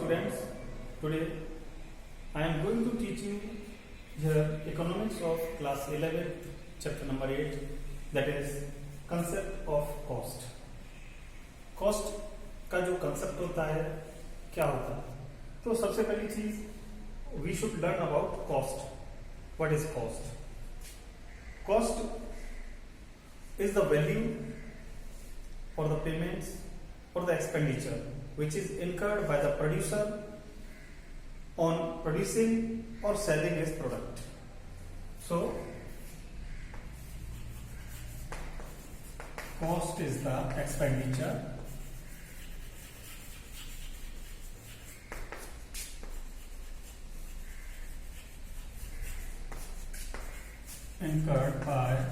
students, today I am going to teach you here economics of class 11 chapter number 8, that is concept of cost. Cost का जो concept होता है क्या होता है? तो सबसे पहली चीज we should learn about cost. What is cost? Cost is the value or the payments or the expenditure which is incurred by the producer on producing or selling his product. So, cost is the expenditure incurred by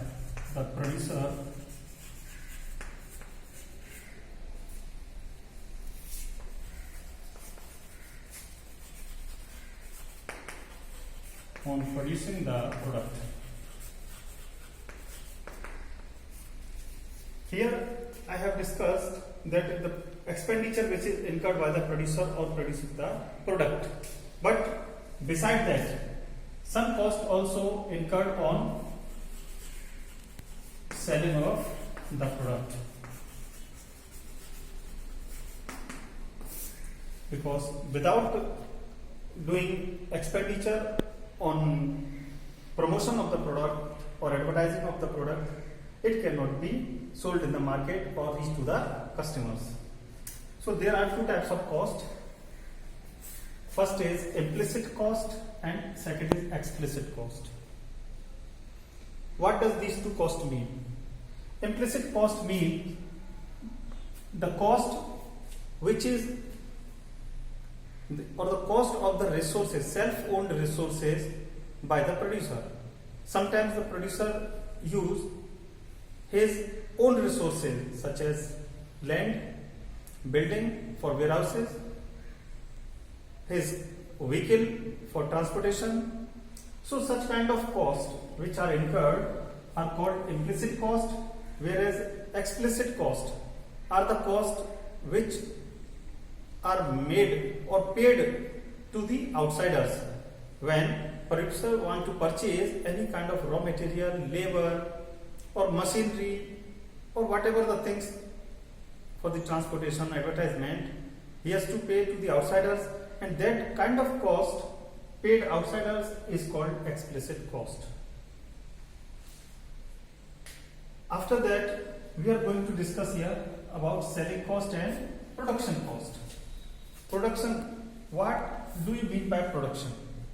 the producer on producing the product. Here I have discussed that the expenditure which is incurred by the producer or producing the product. But beside that, some cost also incurred on selling of the product. Because without doing expenditure on promotion of the product or advertising of the product, it cannot be sold in the market or reach to the customers. So there are two types of cost. First is implicit cost and second is explicit cost. What does these two costs mean? Implicit cost means the cost which is or the cost of the resources, self-owned resources by the producer. Sometimes the producer use his own resources such as land, building for warehouses, his vehicle for transportation. So such kind of costs which are incurred are called implicit cost, whereas explicit cost are the costs which are made or paid to the outsiders when producer want to purchase any kind of raw material, labor or machinery or whatever the things for the transportation advertisement, he has to pay to the outsiders, and that kind of cost paid outsiders is called explicit cost. After that, we are going to discuss here about selling cost and production cost. Production, what do you mean by production?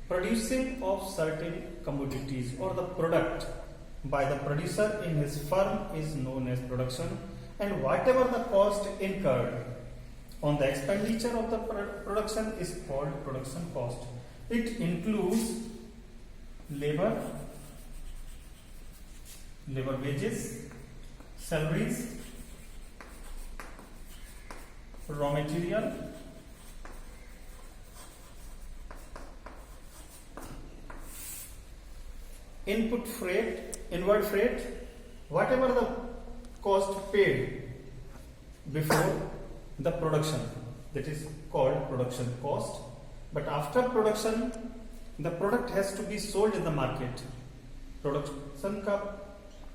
Producing of certain commodities or the product by the producer in his firm is known as production, and whatever the cost incurred on the expenditure of the production is called production cost. It includes labor wages, salaries, raw material, input freight, inward freight, whatever the cost paid before the production, that is called production cost. But after production, the product has to be sold in the market.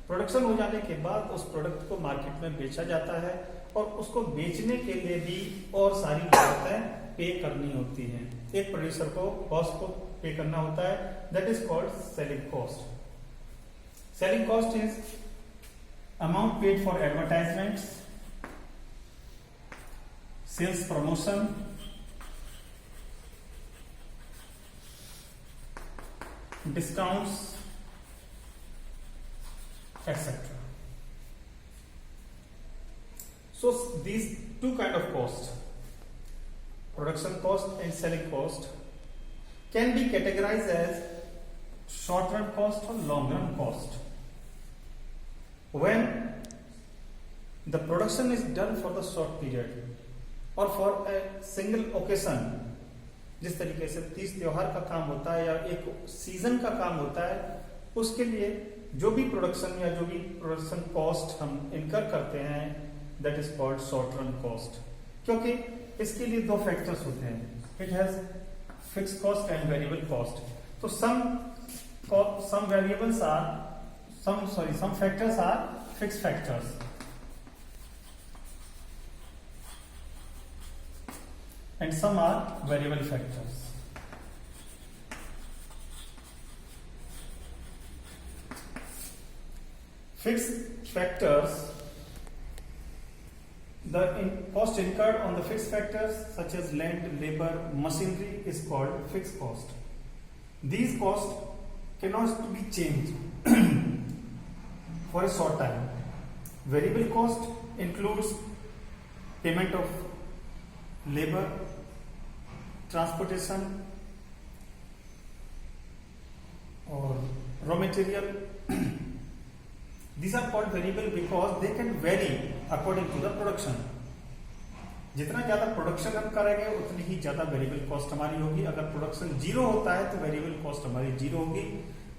Production हो जाने के बाद उस product को market में बेचा जाता है और उसको बेचने के लिए भी और सारी लागतें पे करनी होती हैं. एक प्रोड्यूसर को कॉस्ट को पे करना होता है, that is called selling cost. Selling cost is amount paid for advertisements, sales promotion, discounts, etc. So these two kind of costs, production cost and selling cost, can be categorized as short run cost or long run cost. When the production is done for the short period or for a single occasion, जिस तरीके से तीज त्योहार का काम होता है या एक सीजन का काम होता है, उसके लिए जो भी प्रोडक्शन या जो भी प्रोडक्शन कॉस्ट हम इनकर करते हैं, that is called short run cost. क्योंकि इसके लिए दो फैक्टर्स होते हैं. It has fixed cost and variable cost. So some variables are some factors are fixed factors, and some are variable factors. Fixed factors, the cost incurred on the fixed factors such as land, labor, machinery is called fixed cost. These costs cannot be changed for a short time. Variable cost includes payment of labor, transportation, or raw material. These are called variable because they can vary according to the production. जितना ज्यादा production हम करेंगे उतनी ही ज्यादा variable cost हमारी होगी. अगर production zero होता है तो वेरिएबल कॉस्ट हमारी जीरो होगी.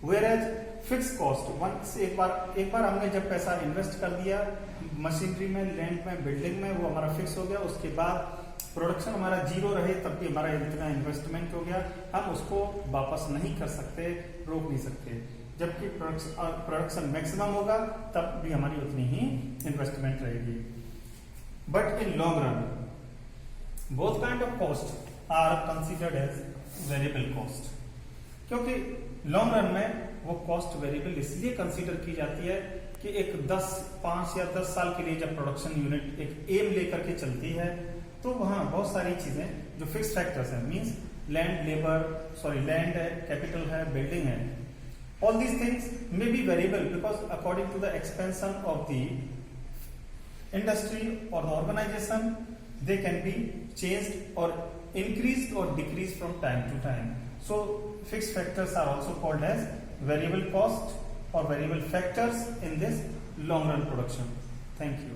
वेयरएज फिक्स कॉस्ट वंस एक बार हमने जब पैसा इन्वेस्ट कर दिया मशीनरी में, लैंड में, बिल्डिंग में, वो हमारा फिक्स हो गया. उसके बाद प्रोडक्शन हमारा जीरो रहे तब भी हमारा इतना इन्वेस्टमेंट हो गया, हम उसको वापस नहीं कर सकते, रोक नहीं सकते. जबकि प्रोडक्शन मैक्सिमम होगा तब भी हमारी उतनी ही इन्वेस्टमेंट रहेगी. But in long run both kind of cost are considered as variable cost. क्योंकि लॉन्ग रन में वो कॉस्ट वेरिएबल इसलिए कंसीडर की जाती है कि एक 5 या 10 साल के लिए जब प्रोडक्शन यूनिट एक एम लेकर के चलती है तो वहां बहुत सारी चीजें जो फिक्स फैक्टर्स हैं, मींस लैंड है, कैपिटल है, बिल्डिंग है, all these things may be variable because according to the expansion of the industry or the organization they can be changed or increased or decreased from time to time. So fixed factors are also called as variable cost or variable factors in this long run production. Thank you.